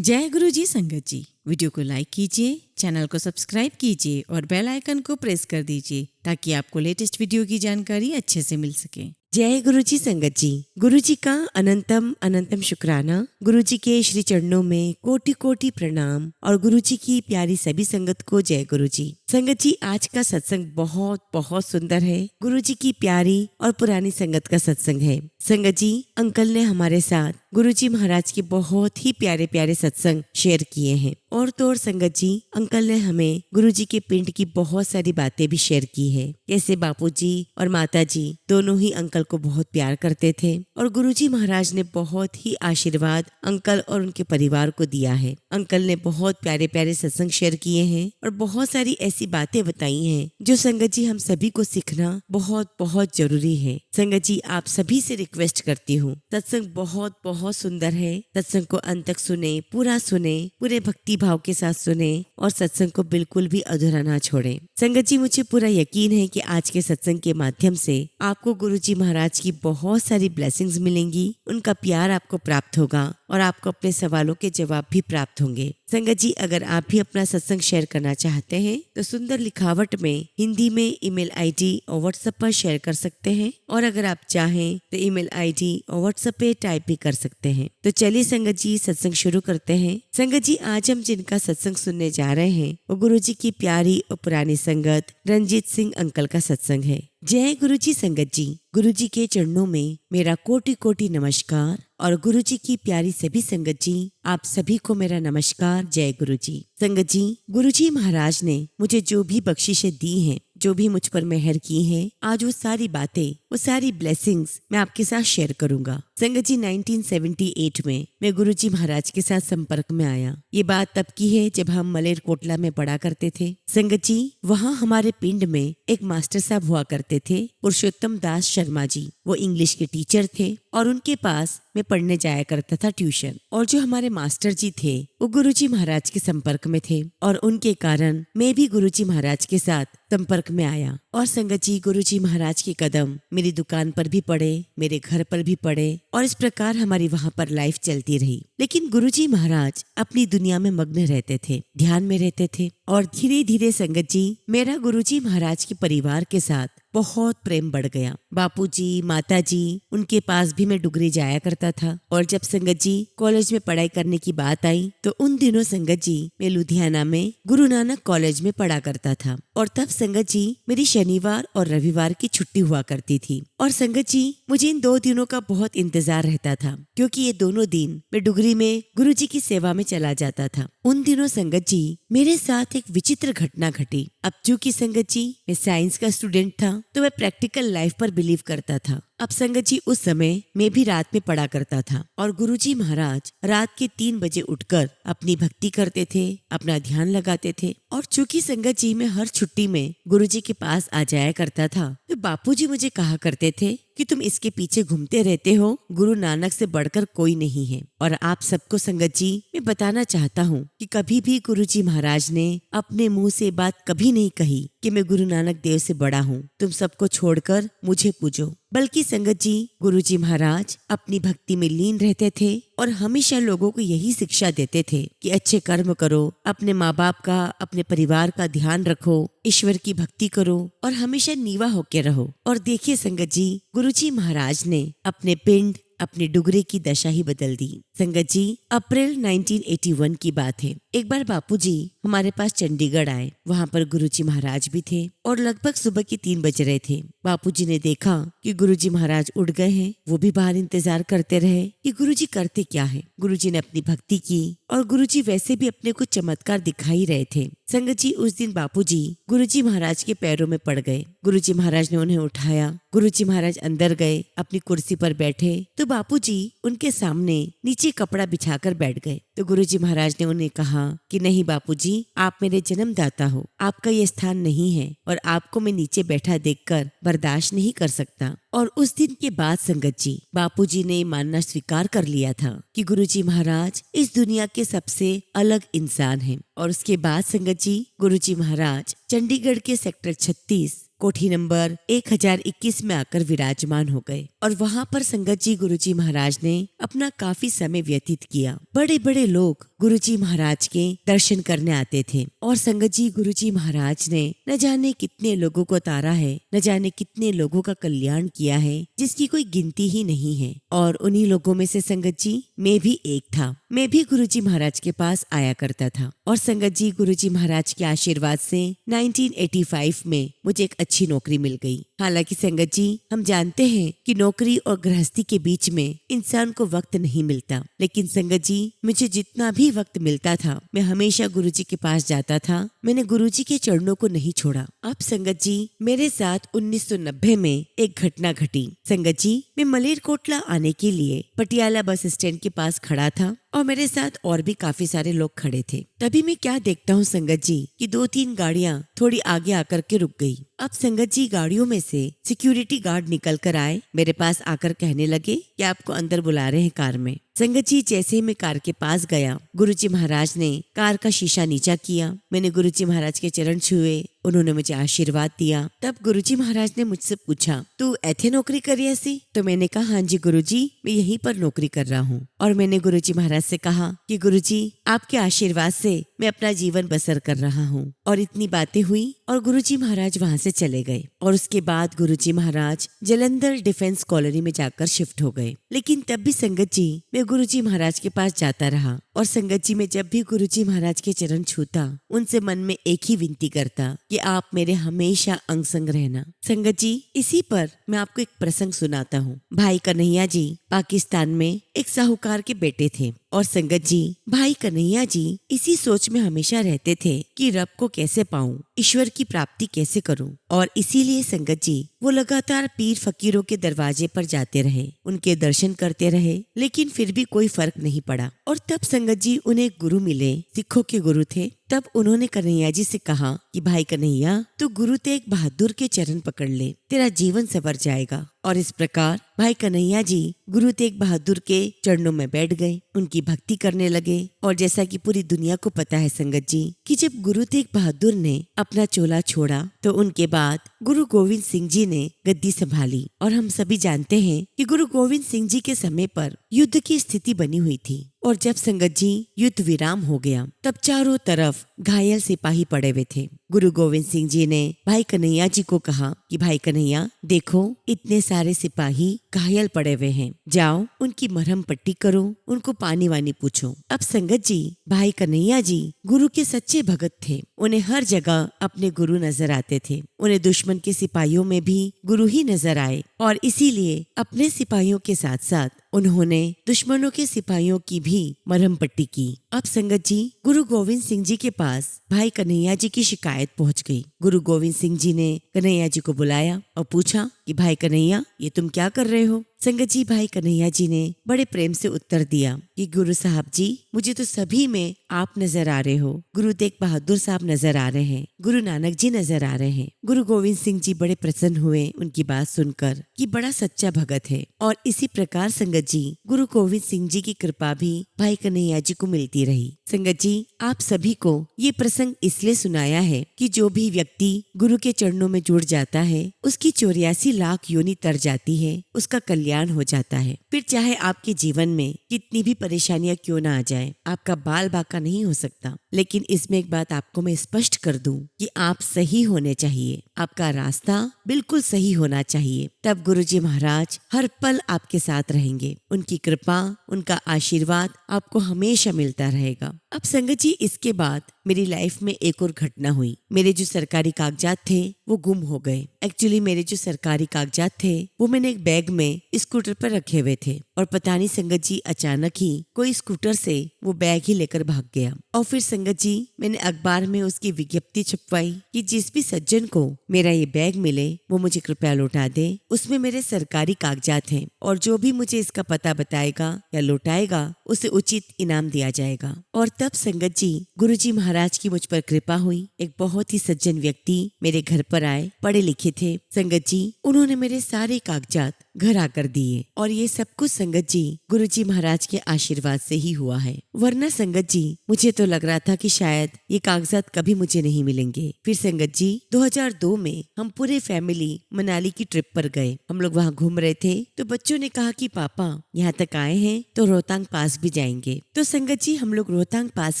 जय गुरु जी संगत जी। वीडियो को लाइक कीजिए, चैनल को सब्सक्राइब कीजिए और बेल आइकन को प्रेस कर दीजिए ताकि आपको लेटेस्ट वीडियो की जानकारी अच्छे से मिल सके। जय गुरु जी संगत जी। गुरु जी का अनंतम अनंतम शुक्राना। गुरु जी के श्री चरणों में कोटि कोटि प्रणाम और गुरु जी की प्यारी सभी संगत को जय गुरु जी। संगत जी, आज का सत्संग बहुत बहुत सुंदर है। गुरु जी की प्यारी और पुरानी संगत का सत्संग है। संगत जी, अंकल ने हमारे साथ गुरु जी महाराज के बहुत ही प्यारे प्यारे सत्संग शेयर किए हैं। और तो और संगत जी, अंकल ने हमें गुरु जी के पिंड की बहुत सारी बातें भी शेयर की है। कैसे बापूजी और माताजी दोनों ही अंकल को बहुत प्यार करते थे और गुरु जी महाराज ने बहुत ही आशीर्वाद अंकल और उनके परिवार को दिया है। अंकल ने बहुत प्यारे प्यारे सत्संग शेयर किए हैं और बहुत सारी ऐसी बातें बताई हैं जो संगत जी हम सभी को सीखना बहुत बहुत जरूरी है। संगत जी, आप सभी से रिक्वेस्ट करती हूँ, सत्संग बहुत बहुत सुंदर है। सत्संग को अंत तक सुने, पूरा सुने, पूरे भक्ति भाव के साथ सुने और सत्संग को बिल्कुल भी अधूरा ना छोड़े। संगत जी, मुझे पूरा यकीन है कि आज के सत्संग के माध्यम से आपको गुरु जी महाराज की बहुत सारी ब्लेसिंग्स मिलेंगी, उनका प्यार आपको प्राप्त होगा और आपको अपने सवालों के जवाब भी प्राप्त होंगे। संगत जी, अगर आप भी अपना सत्संग शेयर करना चाहते हैं तो सुंदर लिखावट में हिंदी में ईमेल आईडी और व्हाट्सएप पर शेयर कर सकते हैं और अगर आप चाहें तो ईमेल आईडी और व्हाट्सएप पे टाइप भी कर सकते हैं। तो चलिए संगत जी, सत्संग शुरू करते हैं। संगत जी, आज हम जिनका सत्संग सुनने जा रहे हैं वो गुरु जी की प्यारी और पुरानी संगत रंजीत सिंह अंकल का सत्संग है। जय गुरु जी संगत जी। गुरु जी के चरणों में मेरा कोटि कोटि नमस्कार और गुरु जी की प्यारी सभी संगत जी, आप सभी को मेरा नमस्कार। जय गुरु जी। संगत जी, गुरु जी महाराज ने मुझे जो भी बख्शिशें दी हैं, जो भी मुझ पर मेहर की हैं, आज वो सारी बातें, वो सारी ब्लेसिंग्स मैं आपके साथ शेयर करूंगा। संगत जी, 1978 में मैं गुरु जी महाराज के साथ संपर्क में आया। ये बात तब की है जब हम मलेरकोटला में पढ़ा करते थे। संगत जी, वहाँ हमारे पिंड में एक मास्टर साहब हुआ करते थे, पुरुषोत्तम दास शर्मा जी। वो इंग्लिश के टीचर थे और उनके पास मैं पढ़ने जाया करता था ट्यूशन। और जो हमारे मास्टर जी थे वो गुरु जी महाराज के संपर्क में थे और उनके कारण मैं भी गुरु जी महाराज के साथ संपर्क में आया। और संगत जी, गुरु जी महाराज के कदम मेरी दुकान पर भी पड़े, मेरे घर पर भी पड़े और इस प्रकार हमारी वहाँ पर लाइफ चलती रही। लेकिन गुरु जी महाराज अपनी दुनिया में मग्न रहते थे, ध्यान में रहते थे और धीरे धीरे संगत जी मेरा गुरु जी महाराज के परिवार के साथ बहुत प्रेम बढ़ गया। बापूजी, माताजी, उनके पास भी मैं डुगरी जाया करता था। और जब संगत जी कॉलेज में पढ़ाई करने की बात आई तो उन दिनों संगत जी मैं लुधियाना में गुरु नानक कॉलेज में पढ़ा करता था। और तब संगत जी मेरी शनिवार और रविवार की छुट्टी हुआ करती थी। और संगत जी, मुझे इन 2 दिनों का बहुत इंतजार रहता था क्योंकि ये दोनों दिन मैं डुगरी में गुरु जी की सेवा में चला जाता था। उन दिनों संगत जी मेरे साथ एक विचित्र घटना घटी। अब चूंकि संगत जी मैं साइंस का स्टूडेंट था तो मैं प्रैक्टिकल लाइफ पर बिलीव करता था। अब संगत जी, उस समय मैं भी रात में पढ़ा करता था और गुरुजी महाराज रात के 3 बजे उठकर अपनी भक्ति करते थे, अपना ध्यान लगाते थे। और चूंकि संगत जी मैं हर छुट्टी में गुरुजी के पास आ जाया करता था तो बापूजी मुझे कहा करते थे कि तुम इसके पीछे घूमते रहते हो, गुरु नानक से बढ़कर कोई नहीं है। और आप सबको संगत जी मैं बताना चाहता हूँ कि कभी भी गुरु जी महाराज ने अपने मुंह से बात कभी नहीं कही कि मैं गुरु नानक देव से बड़ा हूँ, तुम सबको छोड़कर मुझे पूजो। बल्कि संगत जी गुरु जी महाराज अपनी भक्ति में लीन रहते थे और हमेशा लोगों को यही शिक्षा देते थे कि अच्छे कर्म करो, अपने माँ बाप का, अपने परिवार का ध्यान रखो, ईश्वर की भक्ति करो और हमेशा नीवा होके रहो। और देखिए संगत जी, गुरु जी महाराज ने अपने पिंड, अपने डुगरे की दशा ही बदल दी। संगत जी, अप्रैल 1981 की बात है। एक बार बापूजी हमारे पास चंडीगढ़ आए। वहाँ पर गुरुजी महाराज भी थे और लगभग सुबह के 3 बज रहे थे। बापूजी ने देखा कि गुरुजी महाराज उठ गए हैं। वो भी बाहर इंतजार करते रहे कि गुरुजी करते क्या है। गुरुजी ने अपनी भक्ति की और गुरुजी वैसे भी अपने कुछ चमत्कार दिखाई रहे थे। संगत जी, उस दिन बापूजी गुरुजी महाराज के पैरों में पड़ गए। गुरुजी महाराज ने उन्हें उठाया। गुरुजी महाराज अंदर गए, अपनी कुर्सी पर बैठे तो बापूजी उनके सामने नीचे कपड़ा बिछाकर बैठ गए। तो गुरुजी महाराज ने उन्हें कहा कि नहीं बापूजी, आप मेरे जन्मदाता हो, आपका ये स्थान नहीं है और आपको मैं नीचे बैठा देखकर बर्दाश्त नहीं कर सकता। और उस दिन के बाद संगत जी बापूजी ने मानना स्वीकार कर लिया था कि गुरुजी महाराज इस दुनिया के सबसे अलग इंसान हैं। और उसके बाद संगत जी गुरुजी महाराज चंडीगढ़ के सेक्टर 36 कोठी नंबर 1021 में आकर विराजमान हो गए और वहाँ पर संगत जी गुरुजी महाराज ने अपना काफी समय व्यतीत किया। बड़े बड़े लोग गुरुजी महाराज के दर्शन करने आते थे और संगत जी गुरुजी महाराज ने न जाने कितने लोगों को तारा है, न जाने कितने लोगों का कल्याण किया है, जिसकी कोई गिनती ही नहीं है। और उन्हीं लोगों में से संगत जी मैं भी एक था। मैं भी गुरुजी महाराज के पास आया करता था और संगत जी गुरुजी महाराज के आशीर्वाद से 1985 में मुझे एक अच्छी नौकरी मिल गई। हालांकि संगत जी हम जानते हैं कि नौकरी और गृहस्थी के बीच में इंसान को वक्त नहीं मिलता, लेकिन संगत जी मुझे जितना भी वक्त मिलता था मैं हमेशा गुरुजी के पास जाता था। मैंने गुरुजी के चरणों को नहीं छोड़ा। अब संगत जी मेरे साथ 1990 में एक घटना घटी। संगत जी मैं मलेरकोटला आने के लिए पटियाला बस स्टैंड के पास खड़ा था और मेरे साथ और भी काफी सारे लोग खड़े थे। तभी मैं क्या देखता हूँ संगत जी कि 2-3 गाड़ियाँ थोड़ी आगे आकर के रुक गई। अब संगत जी गाड़ियों में से सिक्योरिटी गार्ड निकल कर आए, मेरे पास आकर कहने लगे कि आपको अंदर बुला रहे हैं कार में। संगत जी जैसे ही मैं कार के पास गया, गुरुजी महाराज ने कार का शीशा नीचा किया। मैंने गुरुजी महाराज के चरण छुए, उन्होंने मुझे आशीर्वाद दिया। तब गुरुजी महाराज ने मुझसे पूछा, तू ऐथे नौकरी करी ऐसी? तो मैंने कहा, हाँ जी गुरुजी, मैं यहीं पर नौकरी कर रहा हूँ। और मैंने गुरुजी महाराज से कहा कि गुरुजी आपके आशीर्वाद से मैं अपना जीवन बसर कर रहा हूँ। और इतनी बातें हुई और गुरुजी महाराज वहाँ से चले गए। और उसके बाद गुरुजी महाराज जलंधर डिफेंस कॉलोनी में जाकर शिफ्ट हो गए। लेकिन तब भी संगत जी मैं गुरुजी महाराज के पास जाता रहा और संगत जी में जब भी गुरुजी महाराज के चरण छूता, उनसे मन में एक ही विनती करता कि आप मेरे हमेशा अंग संग रहना। संगत जी इसी पर मैं आपको एक प्रसंग सुनाता हूँ। भाई कन्हैया जी पाकिस्तान में एक साहूकार के बेटे थे और संगत जी भाई कन्हैया जी इसी सोच में हमेशा रहते थे कि रब को कैसे पाऊं, ईश्वर की प्राप्ति कैसे करूं। और इसीलिए संगत जी वो लगातार पीर फकीरों के दरवाजे पर जाते रहे, उनके दर्शन करते रहे, लेकिन फिर भी कोई फर्क नहीं पड़ा। और तब संगत जी उन्हें एक गुरु मिले, सिखों के गुरु थे। तब उन्होंने कन्हैया जी से कहा कि भाई कन्हैया तू गुरु तेग बहादुर के चरण पकड़ ले, तेरा जीवन संवर जाएगा। और इस प्रकार भाई कन्हैया जी गुरु तेग बहादुर के चरणों में बैठ गए, उनकी भक्ति करने लगे। और जैसा कि पूरी दुनिया को पता है संगत जी कि जब गुरु तेग बहादुर ने अपना चोला छोड़ा तो उनके बाद गुरु गोविंद सिंह जी ने गद्दी संभाली। और हम सभी जानते हैं कि गुरु गोविंद सिंह जी के समय पर युद्ध की स्थिति बनी हुई थी। और जब संगत जी युद्ध विराम हो गया तब चारों तरफ घायल सिपाही पड़े हुए थे। गुरु गोविंद सिंह जी ने भाई कन्हैया जी को कहा कि भाई कन्हैया देखो इतने सारे सिपाही घायल पड़े हुए हैं, जाओ उनकी मरहम पट्टी करो, उनको पानी वानी पूछो। अब संगत जी भाई कन्हैया जी गुरु के सच्चे भगत थे, उन्हें हर जगह अपने गुरु नजर आते थे। उन्हें दुश्मन के सिपाहियों में भी गुरु ही नजर आए और इसीलिए अपने सिपाहियों के साथ साथ उन्होंने दुश्मनों के सिपाहियों की भी मरहम पट्टी की। अब संगत जी गुरु गोविंद सिंह जी के पास भाई कन्हैया जी की शिकायत पहुंच गई। गुरु गोविंद सिंह जी ने कन्हैया जी को बुलाया और पूछा कि भाई कन्हैया ये तुम क्या कर रहे हो? संगत जी भाई कन्हैया जी ने बड़े प्रेम से उत्तर दिया कि गुरु साहब जी मुझे तो सभी में आप नजर आ रहे हो, गुरु तेग बहादुर साहब नजर आ रहे हैं, गुरु नानक जी नजर आ रहे हैं। गुरु गोविंद सिंह जी बड़े प्रसन्न हुए उनकी बात सुनकर कि बड़ा सच्चा भगत है। और इसी प्रकार संगत जी गुरु गोविंद सिंह जी की कृपा भी भाई कन्हैया जी को मिलती रही। संगत जी आप सभी को ये प्रसंग इसलिए सुनाया है कि जो भी व्यक्ति गुरु के चरणों में जुड़ जाता है उसकी 84 लाख योनि तर जाती है, उसका कल्याण हो जाता है। फिर चाहे आपके जीवन में कितनी भी परेशानियां क्यों ना आ जाए, आपका बाल बाका नहीं हो सकता। लेकिन इसमें एक बात आपको मैं स्पष्ट कर दूं कि आप सही होने चाहिए, आपका रास्ता बिल्कुल सही होना चाहिए, तब गुरुजी महाराज हर पल आपके साथ रहेंगे। उनकी कृपा, उनका आशीर्वाद आपको हमेशा मिलता रहेगा। अब संगत जी इसके बाद मेरी लाइफ में एक और घटना हुई। मेरे जो सरकारी कागजात थे वो गुम हो गए। एक्चुअली मेरे जो सरकारी कागजात थे वो मैंने एक बैग में स्कूटर पर रखे हुए थे और पता नहीं संगत जी अचानक ही कोई स्कूटर से वो बैग ही लेकर भाग गया। और फिर संगत जी मैंने अखबार में उसकी विज्ञप्ति छपवाई कि जिस भी सज्जन को मेरा ये बैग मिले वो मुझे कृपया लौटा दे, उसमें मेरे सरकारी कागजात हैं और जो भी मुझे इसका पता बताएगा या लौटाएगा उसे उचित इनाम दिया जाएगा। और तब संगत जी गुरुजी महाराज की मुझ पर कृपा हुई। एक बहुत ही सज्जन व्यक्ति मेरे घर पर आए, पढ़े लिखे थे संगत जी। उन्होंने मेरे सारे कागजात घर आकर दिए। और ये सब कुछ संगत जी गुरुजी महाराज के आशीर्वाद से ही हुआ है। वरना संगत जी मुझे तो लग रहा था कि शायद ये कागजात कभी मुझे नहीं मिलेंगे। फिर संगत जी 2002 में हम पूरे फैमिली मनाली की ट्रिप पर गए। हम लोग वहाँ घूम रहे थे तो बच्चों ने कहा कि पापा यहाँ तक आए हैं तो रोहतांग पास भी जाएंगे। तो संगत जी हम लोग रोहतांग पास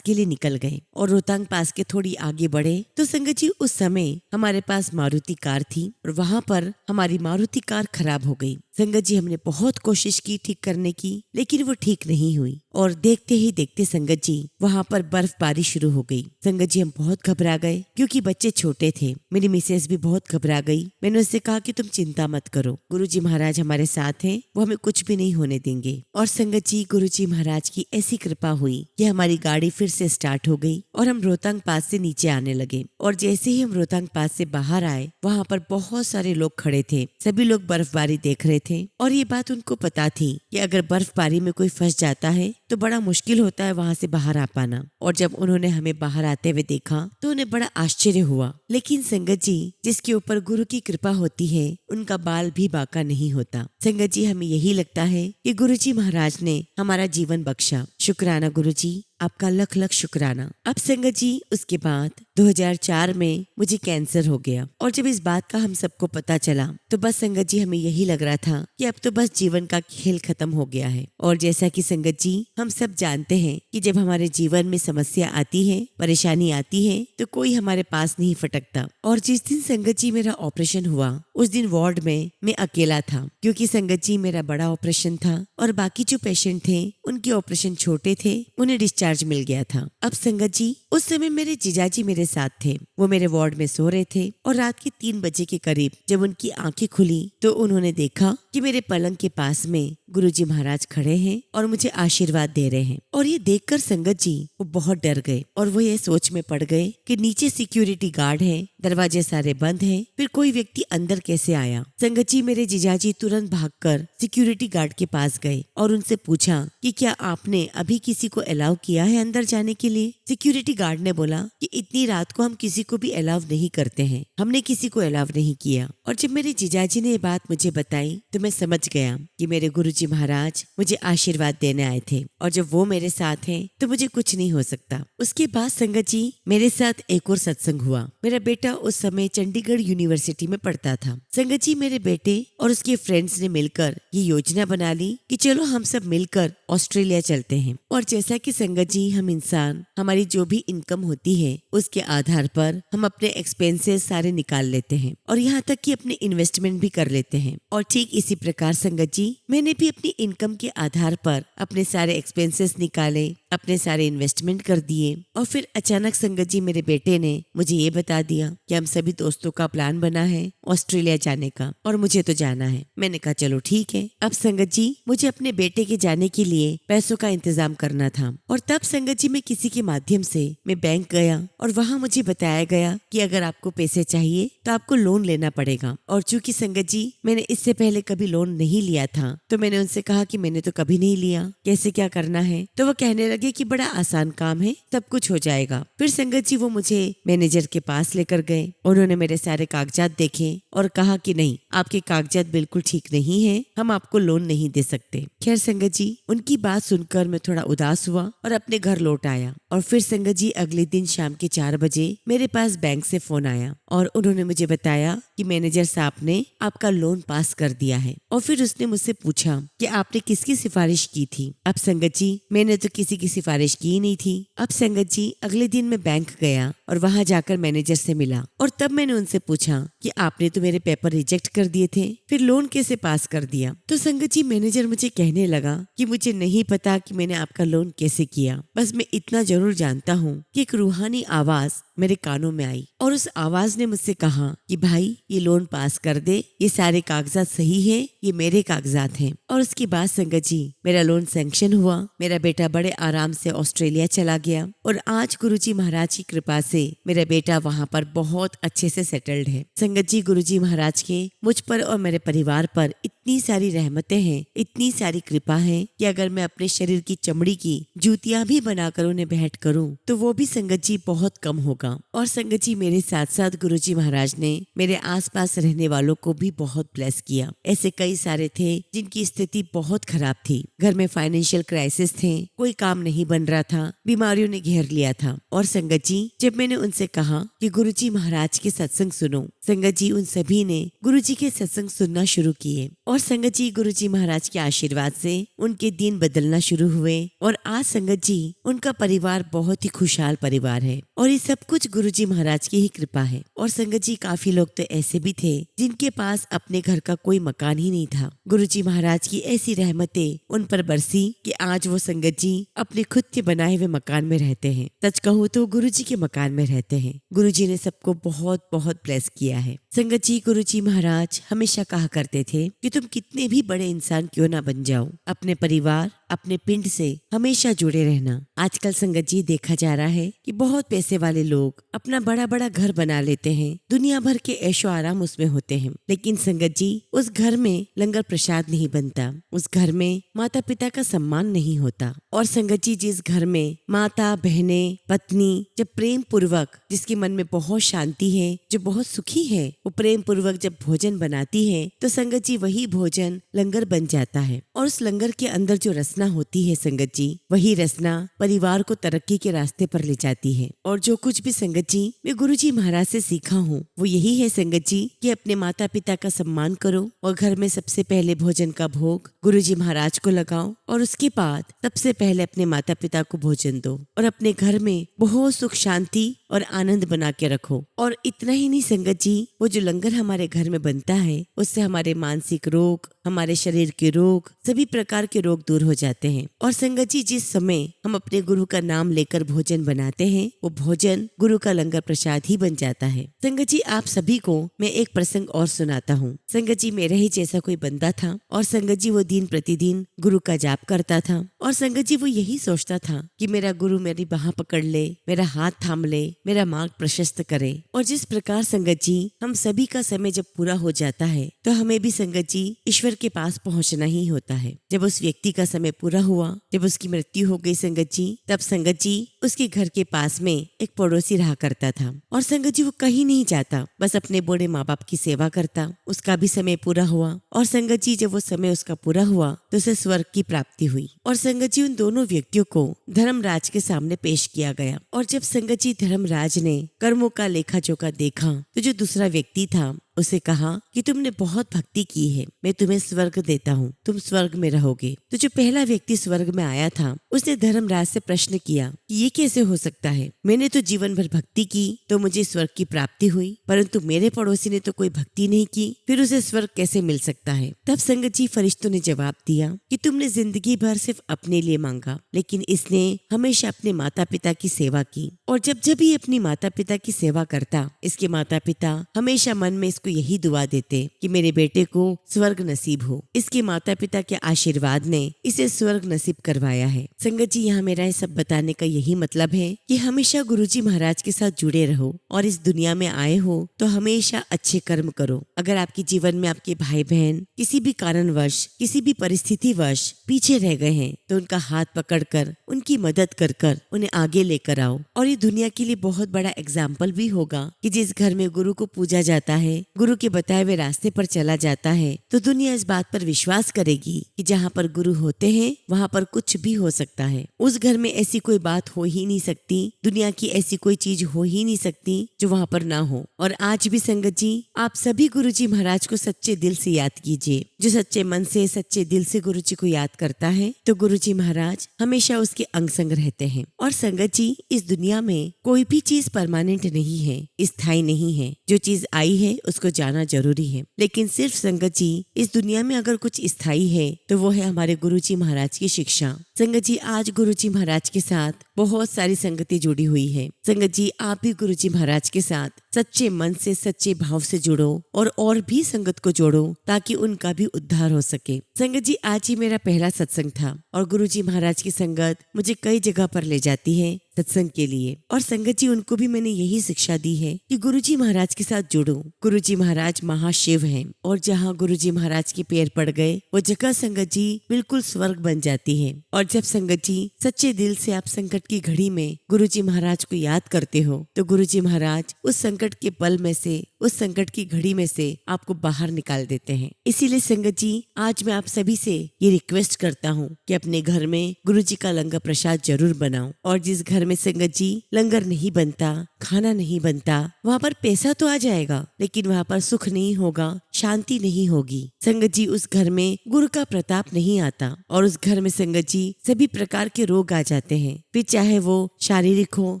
के लिए निकल गए और रोहतांग पास के थोड़ी आगे बढ़े तो संगत जी उस समय हमारे पास मारुति कार थी और वहाँ पर हमारी मारुति कार खराब हो गई। संगत जी हमने बहुत कोशिश की ठीक करने की, लेकिन वो ठीक नहीं हुई और देखते ही देखते संगत जी वहाँ पर बर्फबारी शुरू हो गई। संगत जी हम बहुत घबरा गए क्योंकि बच्चे छोटे थे। मेरी मिसेस भी बहुत घबरा गई। मैंने उससे कहा कि तुम चिंता मत करो, गुरुजी महाराज हमारे साथ हैं, वो हमें कुछ भी नहीं होने देंगे। और संगत जी गुरुजी महाराज की ऐसी कृपा हुई कि हमारी गाड़ी फिर से स्टार्ट हो गई और हम रोहतांग पास से नीचे आने लगे। और जैसे ही हम रोहतांग पास से बाहर आए वहाँ पर बहुत सारे लोग खड़े थे। सभी लोग बर्फबारी देख रहे थे और ये बात उनको पता थी कि अगर बर्फबारी में कोई फंस जाता है तो बड़ा मुश्किल होता है वहाँ से बाहर आ पाना। और जब उन्होंने हमें बाहर आते हुए देखा तो उन्हें बड़ा आश्चर्य हुआ। लेकिन संगत जी जिसके ऊपर गुरु की कृपा होती है उनका बाल भी बांका नहीं होता। संगत जी हमें यही लगता है कि गुरुजी महाराज ने हमारा जीवन बख्शा। शुक्राना गुरुजी, आपका लख लख शुक्राना। अब संगत जी उसके बाद 2004 में मुझे कैंसर हो गया और जब इस बात का हम सबको पता चला तो बस संगत जी हमें यही लग रहा था कि अब तो बस जीवन का खेल खत्म हो गया है। और जैसा कि संगत जी हम सब जानते हैं कि जब हमारे जीवन में समस्या आती है, परेशानी आती है तो कोई हमारे पास नहीं फटकता। और जिस दिन संगत जी मेरा ऑपरेशन हुआ उस दिन वार्ड में मैं अकेला था क्योंकि संगत जी मेरा बड़ा ऑपरेशन था और बाकी जो पेशेंट थे उनके ऑपरेशन छोटे थे, उन्हें डिस्चार्ज मिल गया था। अब संगत जी उस समय मेरे जीजाजी मेरे साथ थे। वो मेरे वार्ड में सो रहे थे और रात के 3 बजे के करीब जब उनकी आंखें खुली तो उन्होंने देखा कि मेरे पलंग के पास में गुरुजी महाराज खड़े हैं और मुझे आशीर्वाद दे रहे हैं। और ये देखकर संगत जी वो बहुत डर गए और वो ये सोच में पड़ गए कि नीचे सिक्योरिटी गार्ड है, दरवाजे सारे बंद हैं, फिर कोई व्यक्ति अंदर कैसे आया। संगत जी मेरे जीजाजी तुरंत भागकर सिक्योरिटी गार्ड के पास गए और उनसे पूछा कि क्या आपने अभी किसी को अलाउ किया है अंदर जाने के लिए। सिक्योरिटी गार्ड ने बोला कि इतनी रात को हम किसी को भी अलाउ नहीं करते हैं, हमने किसी को अलाउ नहीं किया। और जब मेरे जीजाजी ने ये बात मुझे बताई तो मैं समझ गया कि मेरे गुरुजी महाराज मुझे आशीर्वाद देने आए थे और जब वो मेरे साथ हैं तो मुझे कुछ नहीं हो सकता। उसके बाद संगत जी मेरे साथ एक और सत्संग हुआ। मेरा बेटा उस समय चंडीगढ़ यूनिवर्सिटी में पढ़ता था। संगत जी मेरे बेटे और उसके फ्रेंड्स ने मिलकर ये योजना बना ली कि चलो हम सब मिलकर ऑस्ट्रेलिया चलते हैं। और जैसा कि संगत जी हम इंसान हमारी जो भी इनकम होती है उसके आधार पर हम अपने एक्सपेंसेस सारे निकाल लेते हैं और यहाँ तक कि अपने इन्वेस्टमेंट भी कर लेते हैं। और ठीक इसी प्रकार संगत जी मैंने भी अपनी इनकम के आधार पर अपने सारे एक्सपेंसेस निकाले, अपने सारे इन्वेस्टमेंट कर दिए। और फिर अचानक संगत जी मेरे बेटे ने मुझे ये बता दिया कि हम सभी दोस्तों का प्लान बना है ऑस्ट्रेलिया जाने का और मुझे तो जाना है। मैंने कहा चलो ठीक है। अब संगत जी मुझे अपने बेटे के जाने के लिए पैसों का इंतजाम करना था और तब संगत जी मैं किसी के माध्यम से मैं बैंक गया और वहाँ मुझे बताया गया कि अगर आपको पैसे चाहिए तो आपको लोन लेना पड़ेगा। और चूंकि संगत जी मैंने इससे पहले कभी लोन नहीं लिया था तो मैंने उनसे कहा कि मैंने तो कभी नहीं लिया, कैसे क्या करना है। तो वो कहने लगे कि बड़ा आसान काम है, सब कुछ हो जाएगा। फिर संगत जी वो मुझे मैनेजर के पास लेकर गए। उन्होंने मेरे सारे कागजात देखे और कहा कि नहीं, आपके कागजात बिल्कुल ठीक नहीं है, हम आपको लोन नहीं दे सकते। खैर संगत जी उनकी बात सुनकर मैं थोड़ा उदास हुआ और अपने घर लौट आया। और फिर संगत जी अगले दिन शाम के 4 बजे मेरे पास बैंक से फोन आया और उन्होंने मुझे बताया कि मैनेजर साहब ने आपका लोन पास कर दिया है। और फिर उसने मुझसे पूछा कि आपने किसकी सिफारिश की थी। अब संगत जी मैंने तो किसी की सिफारिश की नहीं थी। अब संगत जी अगले दिन मैं बैंक गया और वहां जाकर मैनेजर से मिला और तब मैंने उनसे पूछा कि आपने तो मेरे पेपर रिजेक्ट कर दिए थे, फिर लोन कैसे पास कर दिया। तो संगत जी मैनेजर मुझे कहने लगा कि मुझे नहीं पता कि मैंने आपका लोन कैसे किया, बस मैं इतना जरूर जानता हूँ कि एक रूहानी आवाज मेरे कानों में आई और उस आवाज ने मुझसे कहा कि भाई ये लोन पास कर दे, ये सारे कागजात सही है, ये मेरे कागजात हैं। और उसके बाद संगत जी मेरा लोन सैंक्शन हुआ। मेरा बेटा बड़े आराम से ऑस्ट्रेलिया चला गया और आज गुरुजी महाराज की कृपा से मेरा बेटा वहाँ पर बहुत अच्छे से सेटल्ड है। संगत जी गुरुजी महाराज के मुझ पर और मेरे परिवार पर इतनी सारी रहमतें हैं, इतनी सारी कृपा है कि अगर मैं अपने शरीर की चमड़ी की जूतियां भी बनाकर उन्हें भेंट करूं तो वो भी संगत जी बहुत कम होगा। और संगत जी मेरे साथ साथ गुरुजी महाराज ने मेरे आसपास रहने वालों को भी बहुत ब्लेस किया। ऐसे कई सारे थे जिनकी स्थिति बहुत खराब थी, घर में फाइनेंशियल क्राइसिस थे, कोई काम नहीं बन रहा था, बीमारियों ने घेर लिया था। और संगत जी, जब मैंने उनसे कहा कि गुरुजी महाराज के सत्संग सुनो, संगत जी उन सभी ने गुरुजी के सत्संग सुनना शुरू किए। और संगत जी, गुरुजी महाराज के आशीर्वाद से उनके दिन बदलना शुरू हुए और आज संगत जी उनका परिवार बहुत ही खुशहाल परिवार है और ये सब कुछ गुरुजी महाराज की ही कृपा है। और संगत जी, काफी लोग तो ऐसे भी थे जिनके पास अपने घर का कोई मकान ही नहीं था। गुरुजी महाराज की ऐसी रहमतें उन पर बरसी कि आज वो संगत जी अपने खुद के बनाए हुए मकान में रहते हैं। सच कहूँ तो गुरुजी के मकान में रहते हैं। गुरुजी ने सबको बहुत बहुत ब्लेस किया है। संगत जी, गुरुजी महाराज हमेशा कहा करते थे कि तुम कितने भी बड़े इंसान क्यों ना बन जाओ, अपने परिवार अपने पिंड से हमेशा जुड़े रहना। आजकल संगत जी देखा जा रहा है कि बहुत पैसे वाले लोग अपना बड़ा बड़ा घर बना लेते हैं, दुनिया भर के ऐशो आराम उसमें होते हैं, लेकिन संगत जी उस घर में लंगर प्रसाद नहीं बनता, उस घर में माता पिता का सम्मान नहीं होता। और संगत जी, जिस घर में माता बहने पत्नी जब प्रेम पूर्वक, जिसके मन में बहुत शांति है, जो बहुत सुखी है, वो प्रेम पूर्वक जब भोजन बनाती है तो संगत जी वही भोजन लंगर बन जाता है। और उस लंगर के अंदर जो रसना होती है संगत जी, वही रसना परिवार को तरक्की के रास्ते पर ले जाती है। और जो कुछ भी संगत जी मैं गुरुजी महाराज से सीखा हूँ वो यही है संगत जी कि अपने माता पिता का सम्मान करो और घर में सबसे पहले भोजन का भोग गुरुजी महाराज को लगाओ और उसके बाद सबसे पहले अपने माता पिता को भोजन दो और अपने घर में बहुत सुख शांति और आनंद बना के रखो। और इतना ही नहीं संगत जी, वो जो लंगर हमारे घर में बनता है उससे हमारे मानसिक रोग, हमारे शरीर के रोग, सभी प्रकार के रोग दूर हो जाते हैं। और संगत जी, जिस समय हम अपने गुरु का नाम लेकर भोजन बनाते हैं वो भोजन गुरु का लंगर प्रसाद ही बन जाता है। संगत जी, आप सभी को मैं एक प्रसंग और सुनाता हूँ। संगत जी, मेरा ही जैसा कोई बंदा था और संगत जी वो दिन प्रतिदिन गुरु का जाप करता था और संगत जी वो यही सोचता था कि मेरा गुरु मेरी बाह पकड़ ले, मेरा हाथ थाम ले, मेरा मार्ग प्रशस्त करे। और जिस प्रकार संगत जी हम सभी का समय जब पूरा हो जाता है तो हमें भी संगत जी ईश्वर के पास पहुंचना ही होता है। जब उस व्यक्ति का समय पूरा हुआ, जब उसकी मृत्यु हो गई संगत जी, तब संगत जी उसके घर के पास में एक पड़ोसी रहा करता था और संगत जी वो कहीं नहीं जाता, बस अपने बूढ़े माँ बाप की सेवा करता। उसका भी समय पूरा हुआ और संगत जी जब वो समय उसका पूरा हुआ तो उसे स्वर्ग की प्राप्ति हुई। और संगत जी उन दोनों व्यक्तियों को धर्मराज के सामने पेश किया गया और जब संगत जी धर्मराज ने कर्मों का लेखा जोखा देखा तो जो दूसरा व्यक्ति था उसे कहा कि तुमने बहुत भक्ति की है, मैं तुम्हें स्वर्ग देता हूँ, तुम स्वर्ग में रहोगे। तो जो पहला व्यक्ति स्वर्ग में आया था उसने धर्मराज से प्रश्न किया कि ये कैसे हो सकता है, मैंने तो जीवन भर भक्ति की तो मुझे स्वर्ग की प्राप्ति हुई, परंतु मेरे पड़ोसी ने तो कोई भक्ति नहीं की, फिर उसे स्वर्ग कैसे मिल सकता है। तब संगत जी फरिश्तों ने जवाब दिया कि तुमने जिंदगी भर सिर्फ अपने लिए मांगा, लेकिन इसने हमेशा अपने माता पिता की सेवा की और जब जब ये अपनी माता पिता की सेवा करता, इसके माता पिता हमेशा मन में इसको यही दुआ देते कि मेरे बेटे को स्वर्ग नसीब हो। इसके माता पिता के आशीर्वाद ने इसे स्वर्ग नसीब करवाया है। संगत जी, यहाँ मेरा ये सब बताने का यही मतलब है कि हमेशा गुरुजी महाराज के साथ जुड़े रहो और इस दुनिया में आए हो तो हमेशा अच्छे कर्म करो। अगर आपके जीवन में आपके भाई बहन किसी भी कारणवश, किसी भी परिस्थितिवश पीछे रह गए हैं तो उनका हाथ पकड़कर उनकी मदद कर कर उन्हें आगे लेकर आओ। और ये दुनिया के लिए बहुत बड़ा एग्जाम्पल भी होगा कि जिस घर में गुरु को पूजा जाता है, गुरु के बताए हुए रास्ते पर चला जाता है, तो दुनिया इस बात पर विश्वास करेगी कि जहाँ पर गुरु होते हैं वहाँ पर कुछ भी हो सकता है। उस घर में ऐसी कोई बात हो ही नहीं सकती, दुनिया की ऐसी कोई चीज हो ही नहीं सकती जो वहाँ पर ना हो। और आज भी संगत जी आप सभी गुरुजी महाराज को सच्चे दिल से याद कीजिए। जो सच्चे मन से, सच्चे दिल से गुरुजी को याद करता है तो गुरुजी महाराज हमेशा उसके अंग संग रहते हैं। और संगत जी, इस दुनिया में कोई भी चीज परमानेंट नहीं है, स्थायी नहीं है। जो चीज आई है उसको जाना जरूरी है, लेकिन सिर्फ संगत जी इस दुनिया में अगर कुछ स्थायी है तो वो है हमारे गुरुजी महाराज की शिक्षा। संगत जी, आज गुरुजी महाराज के साथ बहुत सारी संगति जुड़ी हुई है। संगत जी, आप भी गुरुजी महाराज के साथ सच्चे मन से, सच्चे भाव से जुड़ो और भी संगत को जोड़ो ताकि उनका भी उद्धार हो सके। संगत जी, आज ही मेरा पहला सत्संग था और गुरुजी महाराज की संगत मुझे कई जगह पर ले जाती है सत्संग के लिए। और संगत जी, उनको भी मैंने यही शिक्षा दी है कि गुरुजी महाराज के साथ जुड़ो। गुरुजी महाराज महाशिव हैं और जहाँ गुरुजी महाराज के पैर पड़ गए वो जगह संगत जी बिल्कुल स्वर्ग बन जाती है। और जब संगत जी सच्चे दिल से आप संकट की घड़ी में गुरुजी महाराज को याद करते हो तो गुरुजी महाराज उस संकट के पल में से, उस संकट की घड़ी में से आपको बाहर निकाल देते हैं। इसीलिए संगत जी, आज मैं आप सभी से ये रिक्वेस्ट करता हूँ कि अपने घर में गुरुजी का लंगर प्रसाद जरूर बनाओ। और जिस घर में संगत जी लंगर नहीं बनता, खाना नहीं बनता, वहाँ पर पैसा तो आ जाएगा लेकिन वहाँ पर सुख नहीं होगा, शांति नहीं होगी। संगत जी, उस घर में गुरु का प्रताप नहीं आता और उस घर में संगत जी सभी प्रकार के रोग आ जाते हैं, फिर चाहे वो शारीरिक हो,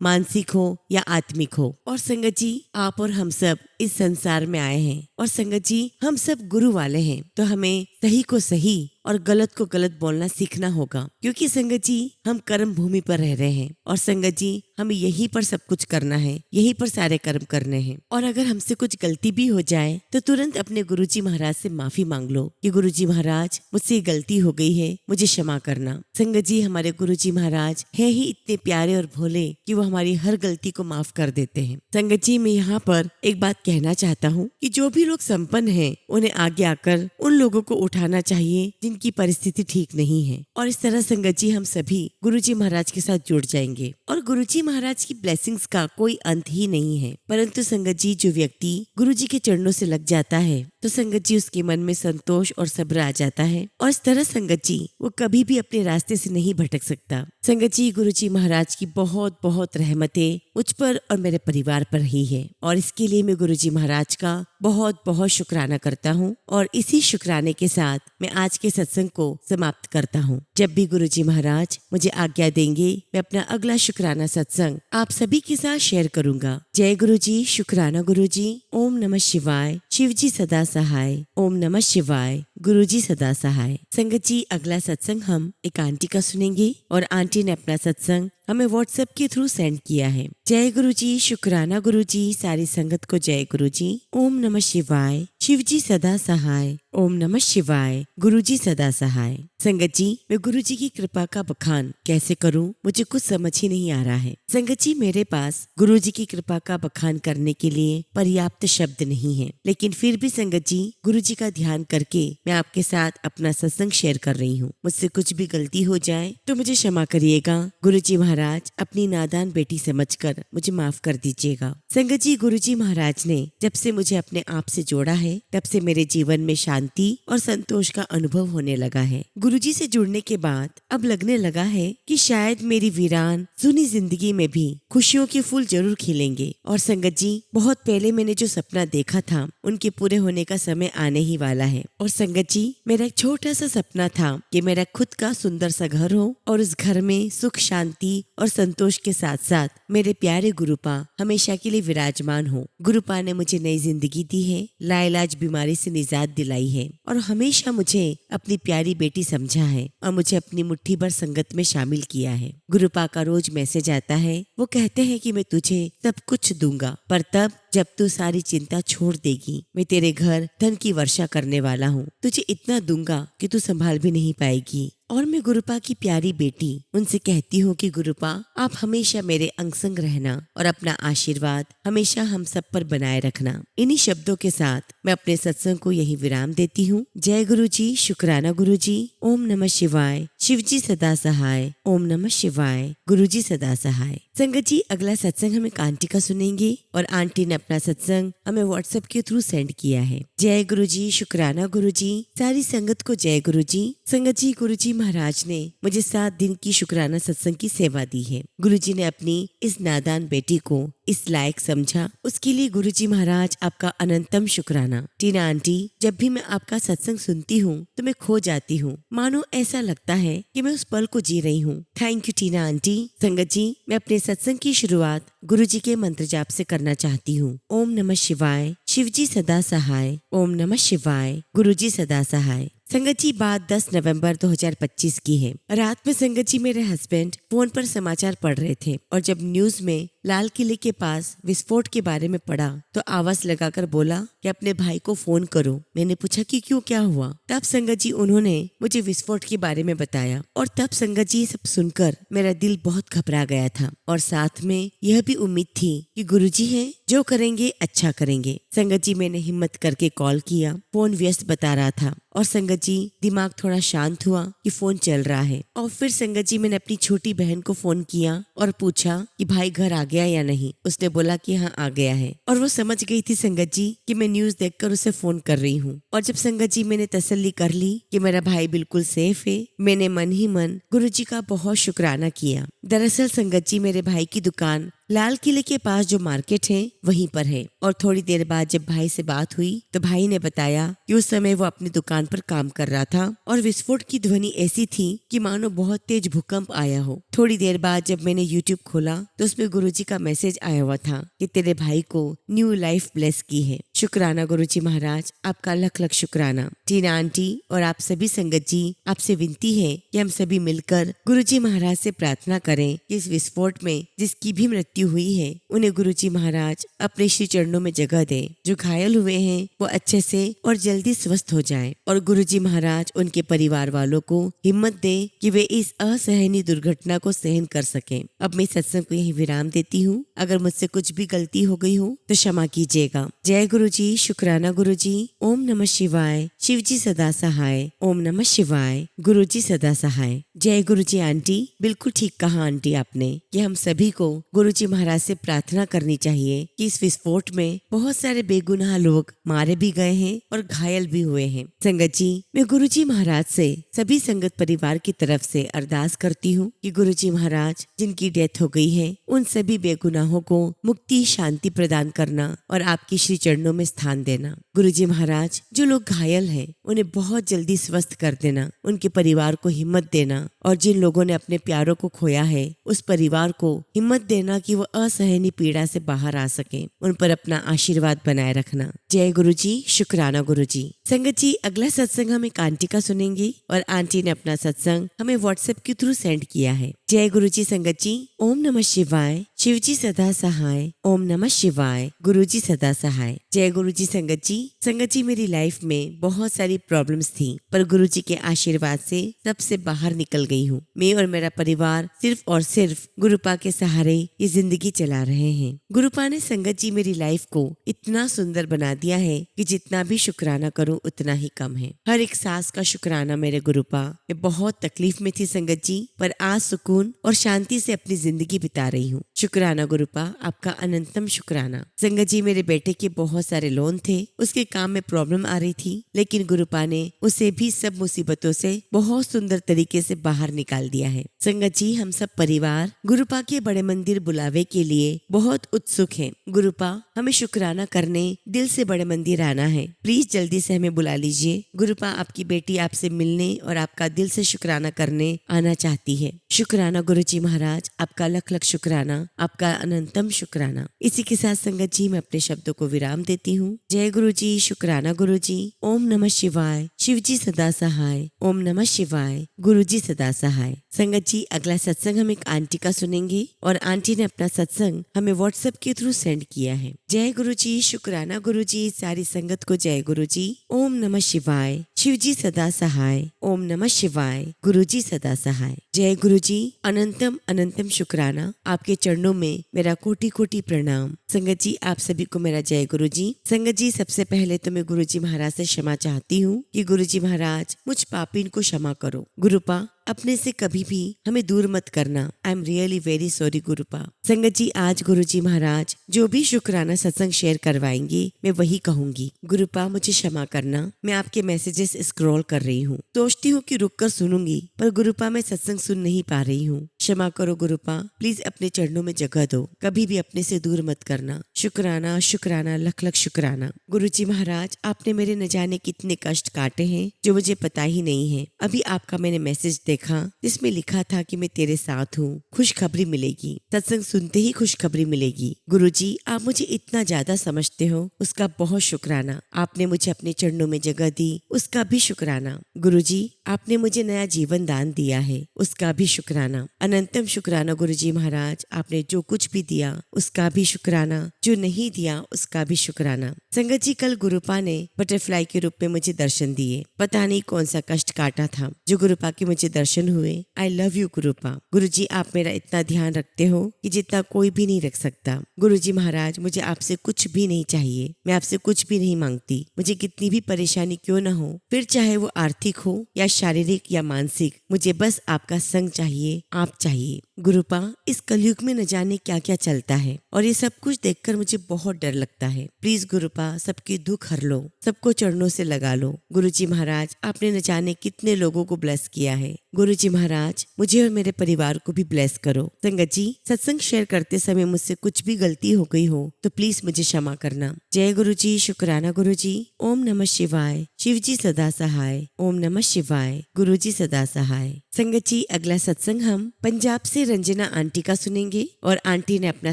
मानसिक हो या आत्मिक हो। और संगत जी, आप और हम सब इस संसार में आए हैं और संगत जी हम सब गुरु वाले हैं, तो हमें सही को सही और गलत को गलत बोलना सीखना होगा। क्योंकि संगत जी हम कर्म भूमि पर रह रहे हैं और संगत जी हमें यहीं पर सब कुछ करना है, यहीं पर सारे कर्म करने हैं। और अगर हमसे कुछ गलती भी हो जाए तो तुरंत अपने गुरुजी महाराज से माफी मांग लो कि गुरुजी महाराज मुझसे ये गलती हो गई है, मुझे क्षमा करना। संगत जी, हमारे गुरुजी महाराज है ही इतने प्यारे और भोले कि वो हमारी हर गलती को माफ कर देते हैं। संगत जी, मैं यहाँ पर एक बात कहना चाहता हूँ कि जो भी लोग संपन्न हैं उन्हें आगे आकर उन लोगों को उठाना चाहिए जिनकी परिस्थिति ठीक नहीं है। और इस तरह संगत जी हम सभी गुरुजी महाराज के साथ जुड़ जाएंगे और गुरुजी महाराज की ब्लेसिंग्स का कोई अंत ही नहीं है। परंतु संगत जी, जो व्यक्ति गुरुजी के चरणों से लग जाता है तो संगत जी उसके मन में संतोष और सब्र आ जाता है और इस तरह संगत जी वो कभी भी अपने रास्ते से नहीं भटक सकता। संगत जी, गुरुजी महाराज की बहुत बहुत रहमतें मुझ पर और मेरे परिवार पर ही है और इसके लिए मैं गुरुजी महाराज का बहुत बहुत शुक्राना करता हूँ। और इसी शुक्राने के साथ मैं आज के सत्संग को समाप्त करता हूँ। जब भी गुरुजी महाराज मुझे आज्ञा देंगे मैं अपना अगला शुक्राना सत्संग आप सभी के साथ शेयर करूंगा। जय गुरुजी, शुक्राना गुरुजी। ओम नमः शिवाय। शिव जी सदा सहाय। ओम नमः शिवाय। गुरुजी सदा सहाय। संगत जी, अगला सत्संग हम एक आंटी का सुनेंगे और आंटी ने अपना सत्संग हमें व्हाट्सएप के थ्रू सेंड किया है। जय गुरुजी, शुक्राना गुरुजी। सारी संगत को जय गुरुजी। ओम नमः शिवाय। शिव जी सदा सहाय। ओम नमः शिवाय। गुरुजी सदा सहाय। संगत जी, मैं गुरुजी की कृपा का बखान कैसे करूं, मुझे कुछ समझ ही नहीं आ रहा है। संगत जी, मेरे पास गुरुजी की कृपा का बखान करने के लिए पर्याप्त शब्द नहीं है, लेकिन फिर भी संगत जी गुरुजी का ध्यान करके मैं आपके साथ अपना सत्संग शेयर कर रही हूँ। मुझसे कुछ भी गलती हो जाए तो मुझे क्षमा करिएगा। गुरुजी महाराज अपनी नादान बेटी समझकर मुझे माफ कर दीजिएगा। संगत जी, गुरुजी महाराज ने जब से मुझे अपने आप से जोड़ा है तब से मेरे जीवन में शांति और संतोष का अनुभव होने लगा है। गुरुजी से जुड़ने के बाद अब लगने लगा है कि शायद मेरी वीरान सुनी जिंदगी में भी खुशियों के फूल जरूर खिलेंगे। और संगत जी, बहुत पहले मैंने जो सपना देखा था उनके पूरे होने का समय आने ही वाला है। और संगत जी, मेरा एक छोटा सा सपना था कि मेरा खुद का सुंदर सा घर हो और उस घर में सुख, शांति और संतोष के साथ साथ मेरे प्यारे गुरुपा हमेशा के लिए विराजमान हो। गुरुपा ने मुझे नई जिंदगी दी है, लाइलाज बीमारी से निजात दिलाई है और हमेशा मुझे अपनी प्यारी बेटी समझा है और मुझे अपनी मुट्ठी भर संगत में शामिल किया है। गुरुपा का रोज मैसेज आता है, वो कहते हैं कि मैं तुझे सब कुछ दूंगा, पर तब जब तू सारी चिंता छोड़ देगी। मैं तेरे घर धन की वर्षा करने वाला हूँ, तुझे इतना दूंगा कि तू संभाल भी नहीं पाएगी। और मैं गुरुपा की प्यारी बेटी उनसे कहती हूँ कि गुरुपा, आप हमेशा मेरे अंग संग रहना और अपना आशीर्वाद हमेशा हम सब पर बनाए रखना। इन्हीं शब्दों के साथ मैं अपने सत्संग को यही विराम देती हूँ। जय गुरुजी, शुक्राना गुरुजी। ओम नमः शिवाय। शिव जी सदा सहाय। ओम नमः शिवाय। गुरुजी सदा सहाय। संगत जी, अगला सत्संग हम एक आंटी का सुनेंगे और आंटी ने अपना सत्संग हमें व्हाट्सएप के थ्रू सेंड किया है। जय गुरुजी, शुक्राना गुरुजी। सारी संगत को जय गुरुजी। संगत जी, गुरुजी महाराज ने मुझे 7 दिन की शुक्राना सत्संग की सेवा दी है। गुरुजी ने अपनी इस नादान बेटी को इस लायक समझा, उसके लिए गुरुजी महाराज आपका अनंतम शुक्राना। टीना आंटी, जब भी मैं आपका सत्संग सुनती हूँ तो मैं खो जाती हूँ, मानो ऐसा लगता है कि मैं उस पल को जी रही हूँ। Thank you Tina aunty. संगत जी, मैं अपने सत्संग की शुरुआत गुरुजी के मंत्र जाप से करना चाहती हूँ। ओम नमः शिवाय। शिव जी सदा सहाय। ओम नमः शिवाय। गुरुजी सदा सहाय। संगत जी बात 10 नवंबर 2025 की है। रात में संगत जी मेरे हस्बैंड फोन पर समाचार पढ़ रहे थे और जब न्यूज में लाल किले के पास विस्फोट के बारे में पढ़ा तो आवाज लगाकर बोला कि अपने भाई को फोन करो। मैंने पूछा कि क्यों, क्या हुआ? तब संगत जी उन्होंने मुझे विस्फोट के बारे में बताया और तब संगत जी सब सुनकर मेरा दिल बहुत घबरा गया था और साथ में यह भी उम्मीद थी कि गुरुजी हैं, जो करेंगे अच्छा करेंगे। संगत जी मैंने हिम्मत करके कॉल किया। फोन व्यस्त बता रहा था और संगत जी दिमाग थोड़ा शांत हुआ कि फोन चल रहा है। और फिर संगत जी मैंने अपनी छोटी बहन को फोन किया और पूछा कि भाई घर आ गया या नहीं। उसने बोला कि हाँ आ गया है और वो समझ गई थी संगत जी कि मैं न्यूज देखकर उसे फोन कर रही हूँ। और जब संगत जी मैंने तसल्ली कर ली कि मेरा भाई बिल्कुल सेफ है, मैंने मन ही मन गुरुजी का बहुत शुक्राना किया। दरअसल संगत जी मेरे भाई की दुकान लाल किले के पास जो मार्केट है वहीं पर है और थोड़ी देर बाद जब भाई से बात हुई तो भाई ने बताया कि उस समय वो अपनी दुकान पर काम कर रहा था और विस्फोट की ध्वनि ऐसी थी कि मानो बहुत तेज भूकंप आया हो। थोड़ी देर बाद जब मैंने यूट्यूब खोला तो उसमें गुरुजी का मैसेज आया हुआ था कि तेरे भाई को न्यू लाइफ ब्लेस की है। शुक्राना गुरुजी महाराज, आपका लख लख शुक्राना। टीना आंटी और आप सभी संगत जी, आपसे विनती है कि हम सभी मिलकर गुरुजी महाराज से प्रार्थना करें कि इस विस्फोट में जिसकी भी मृत्यु हुई है उन्हें गुरुजी महाराज अपने श्री चरणों में जगह दें। जो घायल हुए हैं वो अच्छे से और जल्दी स्वस्थ हो जाएं और गुरुजी महाराज उनके परिवार वालों को हिम्मत दे कि वे इस असहनीय दुर्घटना को सहन कर सकें। अब मैं सत्संग को यही विराम देती हूँ। अगर मुझसे कुछ भी गलती हो गई हो तो क्षमा कीजिएगा। जय गुरुजी, शुक्राना गुरुजी। ओम नमः शिवाय। शिवजी सदा सहाय। ओम नमः शिवाय। गुरुजी सदा सहाय। जय गुरुजी आंटी, बिल्कुल ठीक कहा आंटी आपने कि हम सभी को गुरुजी महाराज से प्रार्थना करनी चाहिए कि इस विस्फोट में बहुत सारे बेगुनाह लोग मारे भी गए हैं और घायल भी हुए हैं। संगत जी, मैं गुरुजी महाराज से सभी संगत परिवार की तरफ से अरदास करती हूँ कि गुरुजी महाराज जिनकी डेथ हो गई है उन सभी बेगुनाहों को मुक्ति शांति प्रदान करना और आपकी श्री चरणों में स्थान देना। गुरुजी महाराज जो लोग घायल हैं उन्हें बहुत जल्दी स्वस्थ कर देना, उनके परिवार को हिम्मत देना और जिन लोगों ने अपने प्यारों को खोया है उस परिवार को हिम्मत देना कि वो असहनीय पीड़ा से बाहर आ सके। उन पर अपना आशीर्वाद बनाए रखना। जय गुरुजी, शुक्राना गुरुजी। संगत जी, अगला सत्संग हम एक आंटी का सुनेंगे और आंटी ने अपना सत्संग हमें व्हाट्सएप के थ्रू सेंड किया है। जय गुरुजी संगत जी। ओम नमः शिवाय। शिवजी सदा सहाय। ओम नमः शिवाय। गुरुजी सदा सहाय। जय गुरुजी संगत जी। संगत जी, मेरी लाइफ में बहुत सारी प्रॉब्लम्स थी पर गुरुजी के आशीर्वाद से सबसे बाहर निकल गई हूँ। मैं और मेरा परिवार सिर्फ और सिर्फ गुरुपा के सहारे ये जिंदगी चला रहे हैं। गुरुपा ने संगत जी मेरी लाइफ को इतना सुंदर बना दिया है कि जितना भी शुक्राना करूं उतना ही कम है। हर एक सांस का शुक्राना मेरे गुरुपा। मैं बहुत तकलीफ में थी संगत जी, पर आज सुकून और शांति से अपनी जिंदगी बिता रही हूँ। शुक्राना गुरुपा, आपका अनंतम शुक्राना। संगत जी, मेरे बेटे के बहुत सारे लोन थे, उसके काम में प्रॉब्लम आ रही थी, लेकिन गुरुपा ने उसे भी सब मुसीबतों से बहुत सुंदर तरीके से बाहर निकाल दिया है। संगत जी, हम सब परिवार गुरुपा के बड़े मंदिर बुलावे के लिए बहुत उत्सुक हैं। गुरुपा, हमें शुक्राना करने दिल से बड़े मंदिर आना है। प्लीज जल्दी से हमें बुला लीजिए। गुरुपा, आपकी बेटी आपसे मिलने और आपका दिल से शुक्राना करने आना चाहती है। शुक्राना गुरुजी महाराज, आपका लख लख शुक्राना, आपका अनंतम शुक्राना। इसी के साथ संगत जी मैं अपने शब्दों को विराम देती हूँ। जय गुरुजी, शुक्राना गुरुजी। ओम नमः शिवाय। शिवजी सदा सहाय। ओम नमः शिवाय। गुरुजी सदा सहाय। संगत जी, अगला सत्संग हम एक आंटी का सुनेंगे और आंटी ने अपना सत्संग हमें व्हाट्सएप के थ्रू सेंड किया है। जय गुरुजी, शुक्राना गुरुजी। सारी संगत को जय गुरुजी। ओम नमः शिवाय। शिवजी सदा सहाय। ओम नमः शिवाय। गुरुजी सदा सहाय। जय गुरुजी, अनंतम अनंतम शुक्राना। आपके चरणों में मेरा कोटि कोटि प्रणाम। संगत जी, आप सभी को मेरा जय गुरुजी। संगत जी, सबसे पहले तो मैं गुरुजी महाराज से क्षमा चाहती हूँ कि गुरुजी महाराज मुझ पापीन को क्षमा करो। गुरुपा, अपने से कभी भी हमें दूर मत करना। I am really very sorry गुरुपा। संगत जी, आज गुरुजी महाराज जो भी शुक्राना सत्संग शेयर करवाएंगे मैं वही कहूंगी। गुरुपा, मुझे क्षमा करना, मैं आपके मैसेजेस स्क्रॉल कर रही हूँ, सोचती हूँ कि रुककर सुनूंगी, पर गुरुपा मैं सत्संग सुन नहीं पा रही हूँ। क्षमा करो गुरुपा, प्लीज अपने चरणों में जगह दो, कभी भी अपने से दूर मत करना। शुक्राना शुक्राना, लख लख शुक्राना। गुरुजी महाराज, आपने मेरे न जाने कितने कष्ट काटे हैं जो मुझे पता ही नहीं है। अभी आपका मैंने मैसेज देखा जिसमें लिखा था कि मैं तेरे साथ हूँ, खुशखबरी मिलेगी। सत्संग सुनते ही खुशखबरी मिलेगी। गुरुजी, आप मुझे इतना ज्यादा समझते हो, उसका बहुत शुक्राना। आपने मुझे अपने चरणों में जगह दी, उसका भी शुक्राना। गुरुजी, आपने मुझे नया जीवन दान दिया है, उसका भी शुक्राना। अनंतम शुक्राना गुरुजी महाराज, आपने जो कुछ भी दिया उसका भी शुक्राना, जो नहीं दिया उसका भी शुक्राना। संगत जी, कल गुरुपा ने बटरफ्लाई के रूप में मुझे दर्शन दिए। पता नहीं कौन सा कष्ट काटा था जो गुरुपा के मुझे दर्शन हुए। I love you गुरुपा। गुरुजी, आप मेरा इतना ध्यान रखते हो कि जितना कोई भी नहीं रख सकता। गुरुजी महाराज, मुझे आपसे कुछ भी नहीं चाहिए, मैं आपसे कुछ भी नहीं मांगती। मुझे कितनी भी परेशानी क्यों न हो, फिर चाहे वो आर्थिक हो या शारीरिक या मानसिक, मुझे बस आपका संग चाहिए, आप चाहिए। गुरुपा, इस कलयुग में न जाने क्या क्या चलता है और ये सब कुछ देखकर मुझे बहुत डर लगता है। प्लीज गुरुपा, सबके दुख हर लो, सबको चरणों से लगा लो। गुरुजी महाराज, आपने न जाने कितने लोगों को ब्लेस किया है। गुरुजी महाराज, मुझे और मेरे परिवार को भी ब्लेस करो। संगत जी, सत्संग शेयर करते समय मुझसे कुछ भी गलती हो गई हो तो प्लीज मुझे क्षमा करना। जय गुरुजी, शुक्राना गुरुजी। ओम नमः शिवाय। शिवजी सदा सहाय। ओम नमः शिवाय। गुरुजी सदा सहाय। संगत जी, अगला सत्संग हम पंजाब से रंजना आंटी का सुनेंगे और आंटी ने अपना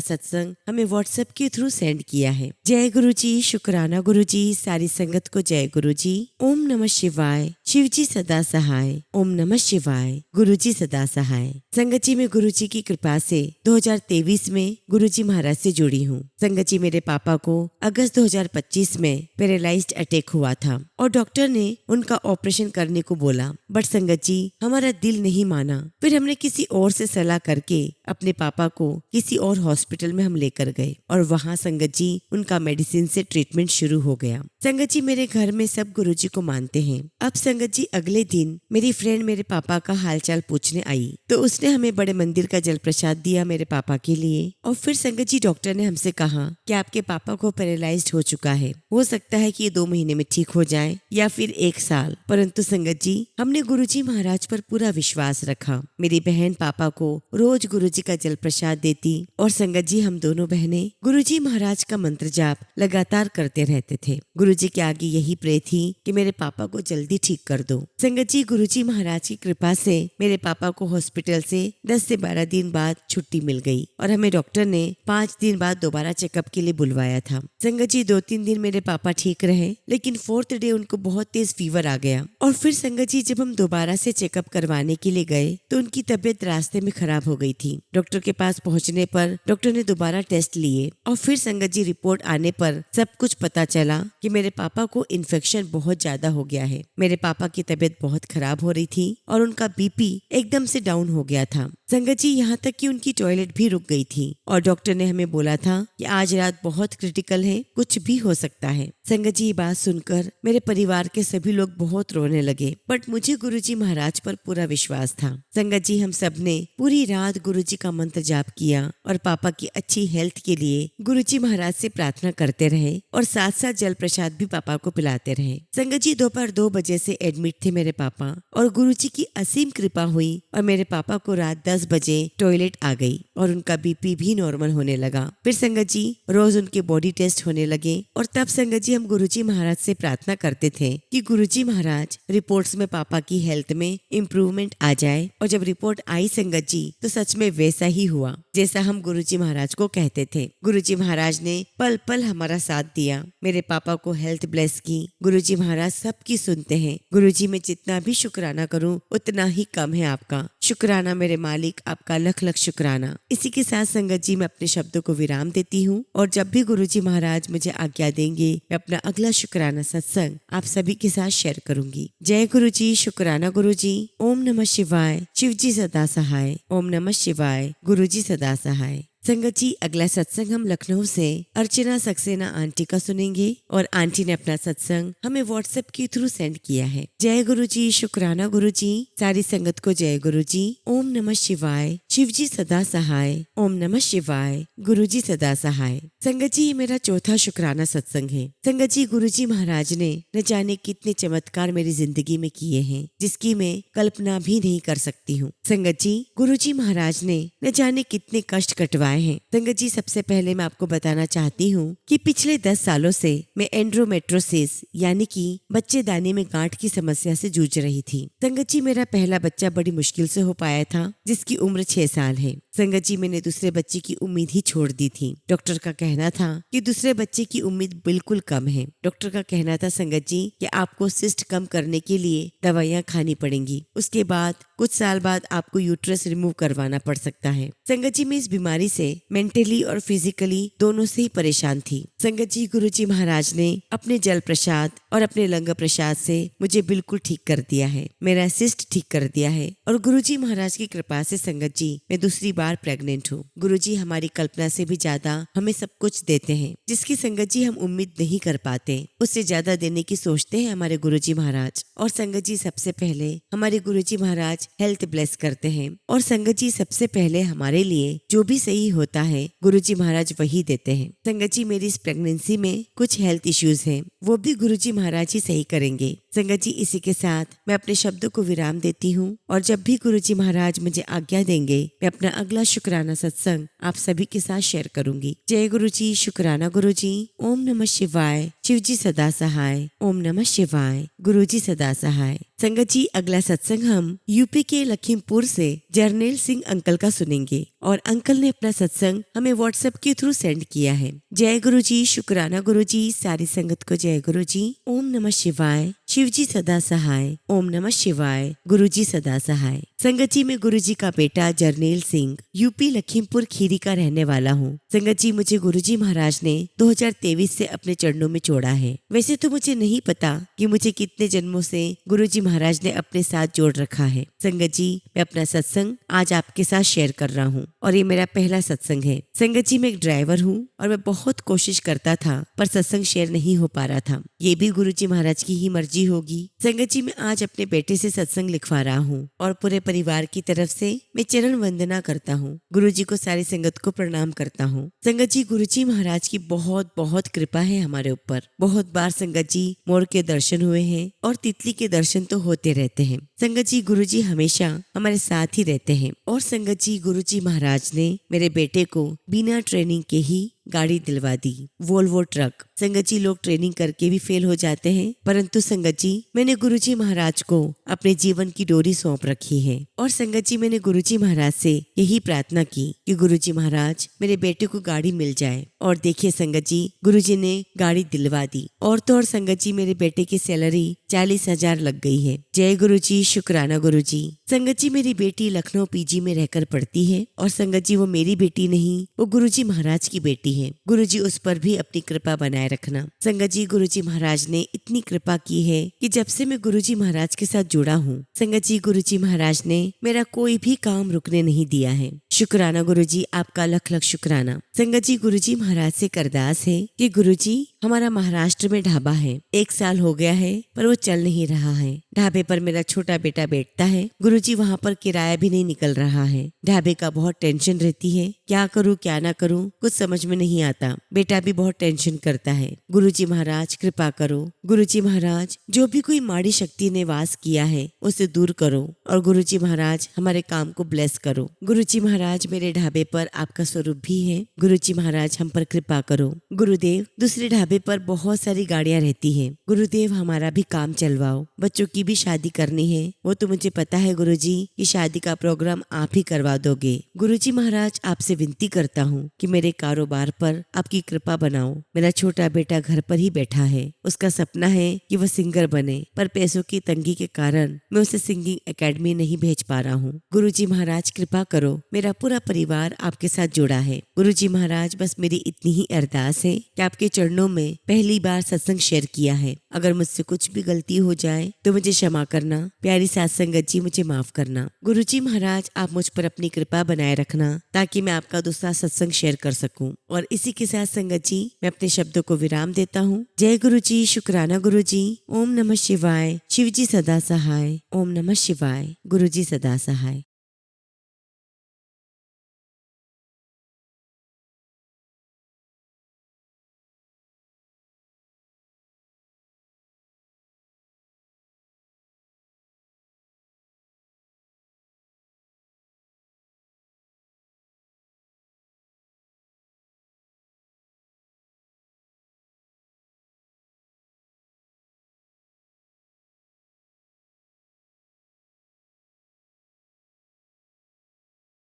सत्संग हमें व्हाट्सएप के थ्रू सेंड किया है। जय गुरुजी, शुक्राना गुरुजी। सारी संगत को जय गुरुजी। ओम नमः शिवाय। शिवजी सदा सहाय। ओम नमः शिवाय। गुरुजी सदा सहाय। संगत जी, मैं गुरुजी की कृपा से 2023 में गुरुजी महाराज से जुड़ी हूँ। संगत जी, मेरे पापा को अगस्त 2025 में पैरालाइज्ड अटैक हुआ था और डॉक्टर ने उनका ऑपरेशन करने को बोला, बट संगत जी हमारा दिल नहीं माना। फिर हमने किसी और से सलाह करके अपने पापा को किसी और हॉस्पिटल में हम लेकर गए और वहाँ संगत जी उनका मेडिसिन से ट्रीटमेंट शुरू हो गया। संगत जी, मेरे घर में सब गुरुजी को मानते हैं। अब संगत जी, अगले दिन मेरी फ्रेंड मेरे पापा का हालचाल पूछने आई तो उसने हमें बड़े मंदिर का जल प्रसाद दिया मेरे पापा के लिए। और फिर संगत जी, डॉक्टर ने हमसे कहा कि आपके पापा को पैरालाइज्ड हो चुका है, हो सकता है कि ये 2 महीने में ठीक हो जाए या फिर 1 साल। परंतु संगत जी, हमने गुरुजी महाराज पर पूरा विश्वास रखा। मेरी बहन पापा को रोज गुरुजी का जल प्रसाद देती और संगत जी हम दोनों बहनें गुरुजी महाराज का मंत्र जाप लगातार करते रहते थे। गुरुजी के आगे यही प्रे थी कि मेरे पापा को जल्दी ठीक कर दो। संगत जी, गुरुजी महाराज की कृपा से मेरे पापा को हॉस्पिटल से 10 से 12 दिन बाद छुट्टी मिल गई और हमें डॉक्टर ने 5 दिन बाद दोबारा चेकअप के लिए बुलवाया था। संगत जी, 2-3 दिन मेरे पापा ठीक रहे, लेकिन 4th डे उनको बहुत तेज फीवर आ गया। और फिर संगत जी, जब हम दोबारा से चेकअप करवाने के लिए गए तो उनकी तबीयत रास्ते में खराब हो गई थी। डॉक्टर के पास पहुंचने पर डॉक्टर ने दोबारा टेस्ट लिए और फिर संगत जी रिपोर्ट आने पर सब कुछ पता चला कि मेरे पापा को इन्फेक्शन बहुत ज्यादा हो गया है। मेरे पापा की तबीयत बहुत खराब हो रही थी और उनका बीपी एकदम से डाउन हो गया था। संगत जी, यहाँ तक कि उनकी टॉयलेट भी रुक गई थी और डॉक्टर ने हमें बोला था कि आज रात बहुत क्रिटिकल है, कुछ भी हो सकता है। संगत जी, ये बात सुनकर मेरे परिवार के सभी लोग बहुत रोने लगे, बट मुझे गुरुजी महाराज पर पूरा विश्वास था। संगत जी, हम सब ने पूरी रात गुरुजी का मंत्र जाप किया और पापा की अच्छी हेल्थ के लिए गुरुजी महाराज से प्रार्थना करते रहे और साथ साथ जल प्रसाद भी पापा को पिलाते रहे। संगत जी, दोपहर 2 बजे से एडमिट थे मेरे पापा और गुरुजी की असीम कृपा हुई और मेरे पापा को रात 10 बजे टॉयलेट आ गई और उनका बीपी भी नॉर्मल होने लगा। फिर संगत जी रोज उनके बॉडी टेस्ट होने लगे और तब संगत जी हम गुरुजी महाराज से प्रार्थना करते थे कि गुरुजी महाराज रिपोर्ट्स में पापा की हेल्थ में इम्प्रूवमेंट आ जाए। और जब रिपोर्ट आई संगत जी तो सच में वैसा ही हुआ जैसा हम गुरुजी महाराज को कहते थे। गुरुजी महाराज ने पल पल हमारा साथ दिया, मेरे पापा को हेल्थ ब्लेस की। गुरुजी महाराज सबकी सुनते हैं। गुरुजी, मैं जितना भी शुक्राना करूं उतना ही कम है आपका। शुक्राना मेरे मालिक, आपका लख लख शुक्राना। इसी के साथ संगत जी मैं अपने शब्दों को विराम देती हूँ और जब भी गुरुजी महाराज मुझे आज्ञा देंगे मैं अपना अगला शुक्राना सत्संग आप सभी के साथ शेयर करूंगी। जय गुरुजी, शुक्राना गुरुजी। ओम नमः शिवाय। शिवजी सदा सहाय। ओम नमः शिवाय। गुरुजी सदा सहाय। संगत जी, अगला सत्संग हम लखनऊ से अर्चना सक्सेना आंटी का सुनेंगे और आंटी ने अपना सत्संग हमें व्हाट्सएप के थ्रू सेंड किया है। जय गुरुजी, शुक्राना गुरुजी। सारी संगत को जय गुरुजी। ओम नमः शिवाय। शिवजी सदा सहाय। ओम नमः शिवाय। गुरुजी सदा सहाय। संगत जी, ये मेरा चौथा शुक्राना सत्संग है। संगत जी, गुरुजी महाराज ने न जाने कितने चमत्कार मेरी जिंदगी में किए हैं जिसकी मैं कल्पना भी नहीं कर सकती हूँ। संगत जी, गुरुजी महाराज ने न जाने कितने कष्ट कटवाए उपाय हैं। संगत जी, सबसे पहले मैं आपको बताना चाहती हूँ कि पिछले 10 सालों से मैं एंड्रोमेट्रोसिस यानी कि बच्चेदानी में गांठ की समस्या से जूझ रही थी। संगत जी, मेरा पहला बच्चा बड़ी मुश्किल से हो पाया था, जिसकी उम्र 6 साल है। संगत जी, मैंने दूसरे बच्चे की उम्मीद ही छोड़ दी थी। डॉक्टर का कहना था कि दूसरे बच्चे की उम्मीद बिल्कुल कम है। डॉक्टर का कहना था संगत जी कि आपको सिस्ट कम करने के लिए दवाइयाँ खानी पड़ेंगी, उसके बाद कुछ साल बाद आपको यूट्रस रिमूव करवाना पड़ सकता है। संगत जी, मैं इस बीमारी से मेंटली और फिजिकली दोनों से ही परेशान थी। संगत जी, गुरुजी महाराज ने अपने जल प्रसाद और अपने लंग प्रसाद से मुझे बिल्कुल ठीक कर दिया है, मेरा सिस्ट ठीक कर दिया है और गुरुजी महाराज की कृपा से संगत जी मैं दूसरी बार प्रेग्नेंट हूँ। गुरुजी हमारी कल्पना से भी ज्यादा हमें सब कुछ देते हैं, जिसकी संगत जी हम उम्मीद नहीं कर पाते, उससे ज्यादा देने की सोचते हैं हमारे गुरुजी महाराज। और संगत जी, सबसे पहले हमारे गुरुजी महाराज हेल्थ ब्लेस करते हैं और संगत जी सबसे पहले हमारे लिए जो भी सही होता है गुरुजी महाराज वही देते हैं। संगत जी, मेरी इस प्रेगनेंसी में कुछ हेल्थ इश्यूज हैं, वो भी गुरुजी महाराज ही सही करेंगे। संगत जी, इसी के साथ मैं अपने शब्दों को विराम देती हूँ और जब भी गुरुजी महाराज मुझे आज्ञा देंगे मैं अपना अगला शुक्राना सत्संग आप सभी के साथ शेयर करूंगी। जय गुरुजी, शुक्राना गुरुजी। ओम नमः शिवाय। शिवजी सदा सहाय। ओम नमः शिवाय। गुरुजी सदा सहाय। संगत जी, अगला सत्संग हम यूपी के लखीमपुर से जर्नैल सिंह अंकल का सुनेंगे और अंकल ने अपना सत्संग हमें व्हाट्सएप के थ्रू सेंड किया है। जय गुरुजी, शुक्राना गुरुजी। सारी संगत को जय गुरुजी। ओम नमः शिवाय। शिवजी सदा सहाय। ओम नमः शिवाय। गुरुजी सदा सहाय। संगत जी, मैं गुरुजी का बेटा जर्नैल सिंह यूपी लखीमपुर खीरी का रहने वाला हूँ। संगत जी, मुझे गुरुजी महाराज ने 2023 से अपने चरणों में जोड़ा है। वैसे तो मुझे नहीं पता कि मुझे कितने जन्मों से गुरुजी महाराज ने अपने साथ जोड़ रखा है। संगत जी, मैं अपना सत्संग आज आपके साथ शेयर कर रहा हूँ और ये मेरा पहला सत्संग है। संगत जी, मैं एक ड्राइवर हूँ और मैं बहुत कोशिश करता था पर सत्संग शेयर नहीं हो पा रहा था। ये भी गुरुजी महाराज की ही मर्जी होगी। संगत जी, मैं आज अपने बेटे से सत्संग लिखवा रहा हूँ और पूरे परिवार की तरफ से मैं चरण वंदना करता हूँ। गुरुजी को सारी संगत को प्रणाम करता हूँ। संगत जी, गुरुजी महाराज की बहुत बहुत कृपा है हमारे ऊपर। बहुत बार संगत जी मोर के दर्शन हुए हैं और तितली के दर्शन तो होते रहते हैं। संगत जी, गुरुजी हमेशा हमारे साथ ही रहते हैं और संगत जी, गुरुजी महाराज ने मेरे बेटे को बिना ट्रेनिंग के ही गाड़ी दिलवा दी, वोल्वो ट्रक। संगत जी, लोग ट्रेनिंग करके भी फेल हो जाते हैं, परंतु संगत जी मैंने गुरुजी महाराज को अपने जीवन की डोरी सौंप रखी है और संगत जी मैंने गुरुजी महाराज से यही प्रार्थना की कि गुरुजी महाराज मेरे बेटे को गाड़ी मिल जाए और देखिए संगत जी, गुरुजी ने गाड़ी दिलवा दी और तो और संगत जी मेरे बेटे की सैलरी 40,000 लग गई है। जय गुरुजी, शुक्राना गुरुजी। संगत जी, मेरी बेटी लखनऊ पीजी में रहकर पढ़ती है और संगत जी वो मेरी बेटी नहीं, वो गुरुजी महाराज की बेटी है। गुरुजी उस पर भी अपनी कृपा बनाए रखना। संगत जी, गुरुजी महाराज ने इतनी कृपा की है कि जब से मैं गुरुजी महाराज के साथ जुड़ा हूँ, संगत जी गुरुजी महाराज ने मेरा कोई भी काम रुकने नहीं दिया है। शुक्राना गुरुजी, आपका लख लख शुक्राना। संगत जी, गुरुजी महाराज से अरदास है कि गुरुजी हमारा महाराष्ट्र में ढाबा है, 1 साल हो गया है पर वो चल नहीं रहा है। ढाबे पर मेरा छोटा बेटा बैठता है, गुरुजी वहाँ पर किराया भी नहीं निकल रहा है। ढाबे का बहुत टेंशन रहती है, क्या करूँ क्या ना करूँ कुछ समझ में नहीं आता। बेटा भी बहुत टेंशन करता है। गुरुजी महाराज कृपा करो। गुरुजी महाराज, जो भी कोई माड़ी शक्ति ने वास किया है उसे दूर करो और गुरुजी महाराज हमारे काम को ब्लेस करो। गुरुजी महाराज, मेरे ढाबे पर आपका स्वरूप भी है। गुरुजी महाराज, हम पर कृपा करो। गुरुदेव, दूसरे ढाबे पर बहुत सारी गाड़ियाँ रहती हैं। गुरुदेव, हमारा भी काम चलवाओ। बच्चों की भी शादी करनी है, वो तो मुझे पता है गुरुजी कि शादी का प्रोग्राम आप ही करवा दोगे। गुरुजी महाराज, आपसे विनती करता हूँ कि मेरे कारोबार पर आपकी कृपा बनाओ। मेरा छोटा बेटा घर पर ही बैठा है, उसका सपना है कि वह सिंगर बने, पर पैसों की तंगी के कारण मैं उसे सिंगिंग एकेडमी नहीं भेज पा रहा हूँ। गुरुजी महाराज कृपा करो, मेरा पूरा परिवार आपके साथ जुड़ा है। गुरुजी महाराज, बस मेरी इतनी ही अरदास है कि आपके चरणों में पहली बार सत्संग शेयर किया है, अगर मुझसे कुछ भी गलती हो जाए तो मुझे क्षमा करना। प्यारी साथ संगत जी, मुझे माफ करना। गुरुजी महाराज, आप मुझ पर अपनी कृपा बनाए रखना ताकि मैं आपका दूसरा सत्संग शेयर कर सकूं। और इसी के साथ संगत जी मैं अपने शब्दों को विराम देता हूँ। जय गुरुजी, शुक्राना गुरुजी। ओम नमः शिवाय। शिवजी सदा सहाय। ओम नमः शिवाय। गुरुजी सदा सहाय।